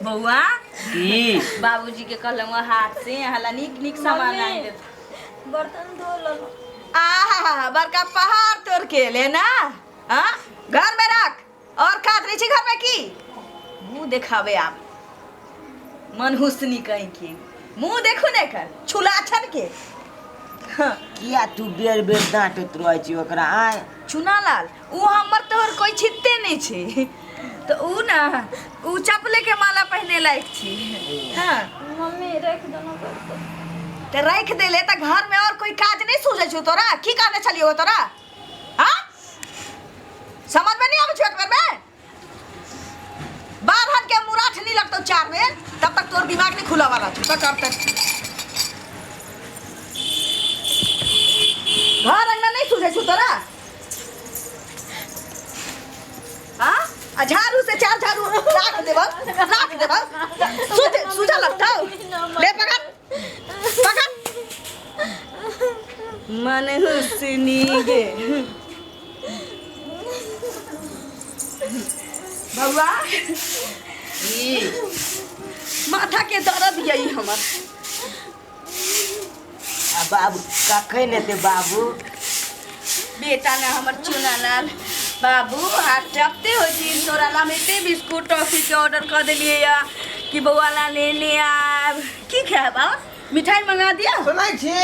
बउआ की बाबूजी के कहलम हाथ से हला निक निक सामान आए दे बर्तन धो लो। आहा बड़का पहाड़ तोड़ के लेना हां घर में रख और खात रही छी घर में की मुंह दिखावे आप मनहुसनी कहीं की मुंह देखू ने कर छुलाछन के किया तू बेर बेर डांटत रहै छी ओकरा आय चुनालाल उ हमर तोहर कोई छित्ते नहीं छे तो उ ना उ चपले के माला पहने लायक छी हां मम्मी रख दो ना बर्तन। ते रख दे ले त घर में और कोई काज नहीं सूझे छु तोरा की करने चलियो तोरा हां समझ में नहीं आवे छु एक बार में बाहर के मुराठ नहीं लगतो चार में तब तक तोर दिमाग नहीं खुला वाला छु तक अब तक घर अंगना नहीं सूझे छु तोरा हां झाड़ू से चार झाड़ू राख देबो सूझा लगता ले पकड़ पकड़ मन हुसनी गे बउआ माथा के दर्द यही हमर आ बाबू कखै ने ते बाबू बेटा ना हमर चुनालाल बाबू हाथ टपते हो जी तोरा ला में ते बिस्कुट टॉफी के ऑर्डर कर देलिए या कि बउआ ला लेने आ की खाबा मिठाई मंगा दिया सुनै छी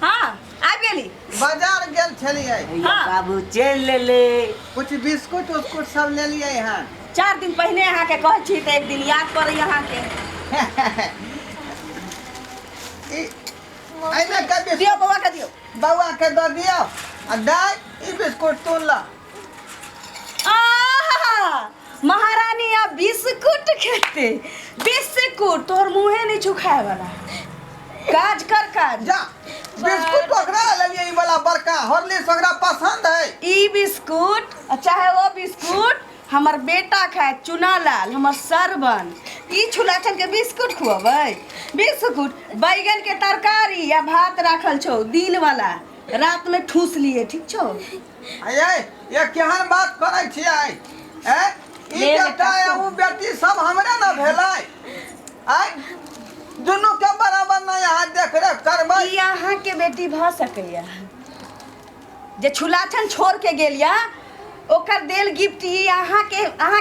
हां आ गेली बाजार गेल छलिए हाँ। बाबू चल ले कुछ बिस्कुट उस्कुट सब ले लिए यहाँ 4 दिन पहले यहाँ के कह छी त एक दिन याद पड़े यहाँ के ऐने का दियो बउआ के दियो बउआ के दे दियो आ दाई ई बिस्कुट तोड़ ला आहा महारानी आ बिस्कुट खेते बिस्कुट तोर मुंहे नहीं छुखाए वाला काज कर काज जा बिस्कुट ओकरा ले लिए ई वाला बड़का हॉर्लिक्स ओकरा पसंद है ई बिस्कुट चाहे वो बिस्कुट हमर बेटा खाए चुनालाल हमर सरबन ई छुलाछन के बिस्कुट खुआबै बिस्कुट बैगन के तरकारी या भात राखल छौ दिन वाला रात में ठूस लिए ठीक छौ आये ये केहन बात करै छी आय ए ई ले बेटा बेटा है उ बेटी सब हमरे न भेलै आय दुनू के बराबर न यहाँ देख रेख करबै ई अहाँ के बेटी भ सकैया जे छुलाछन छोड़ के गेलिया ओकर देल गिफ्ट ई अहाँ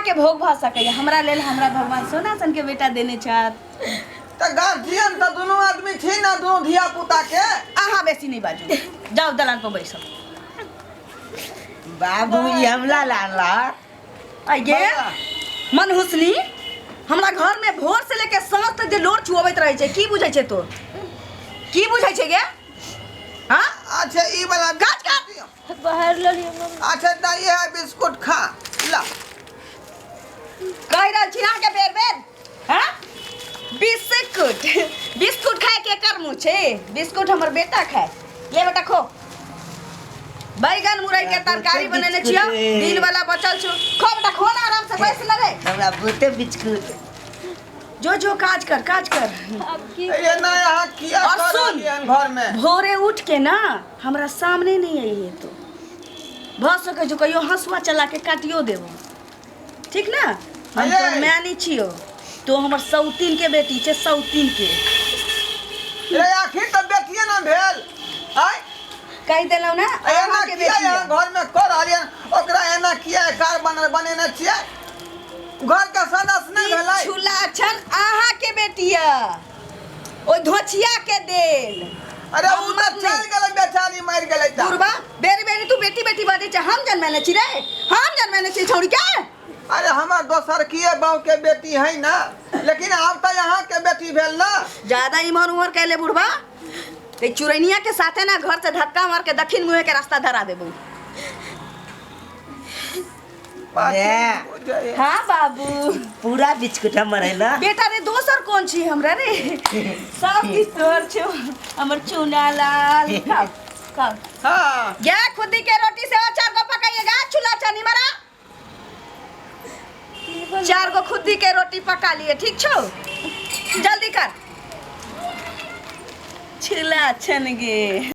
के भोग भ सकैया हमरा लेल हमरा भगवान सोना सन के बेटा देने छथि त गार्जियन त दुनू आदमी छी ना दुनू धिया पुता के अहाँ बेसी नहीं बाजू जाओ दलान पर बैसो बाबू ई हमला लाला आइए मन हुसनी हमरा घर में भोर से लेके सांझ तक जे लोर चुआबैत रहे छै की बुझै छै तो की बुझै छै गे हां अच्छा ई वाला काज कर बाहर ले लियो मम्मी। अच्छा दाई है बिस्कुट खा ला कह रहल छी अहाँ के बेर बेर हां बिस्कुट बिस्कुट खाए के कर मुंह छै बिस्कुट हमर बेटा खाए ले बेटा खो बैगन मुरई के तरकारी बनेने छियो दिन वाला बचल छ खो बेटा खो ना आराम से बैस ले रे हमरा बहुते बिस्कुट जो काज कर अब की ये ना यहाँ किया और कर सुन। रही घर में भोरे उठ के ना हमरा सामने नहीं आई तो भ सके जो कहियो हंसुआ चला के काटियो देबो ठीक ना हम अये। तो मैनी छियो तो हमर सौतीन के बेटी छे सौतीन के रे आखिर तो बेटिए ना भेल आय कह देलौ ना एना अहाँ के किया बेटी यहाँ घर में कर रहलियन ओकरा एना किया कार बनेने छियै घर के सदस्य नहीं भेलै छुला छन अहाँ के बेटिया ओ धोचिया के देल अरे उ त चल गेलै बेचारी मर गेलै त बुरबा बेरी बेरी तू बेटी बेटी बाजे छ हम जन्मने छी रे हम जन्मने छी छौड़ी के अरे हमार दोसर किए बाऊ के बेटी है ना लेकिन अब तो यहाँ के बेटी भेल ना ज्यादा इमर उमर कहले बुढ़बा ते चुरैनिया के साथे ना घर से धक्का मार के दक्षिण मुहे के रास्ता धरा देबू हाँ बाबू पूरा बिस्कुट हमर है ना बेटा रे दोसर कौन छी हमरा रे सब किस तोर छो हमर चुनालाल खाओ खाओ हाँ या खुदी के रोटी से 4 गो पकाइएगा चूल्हा चनी मरा 4 गो खुदी के रोटी पका लिए ठीक छो जल्दी कर छिला छन गे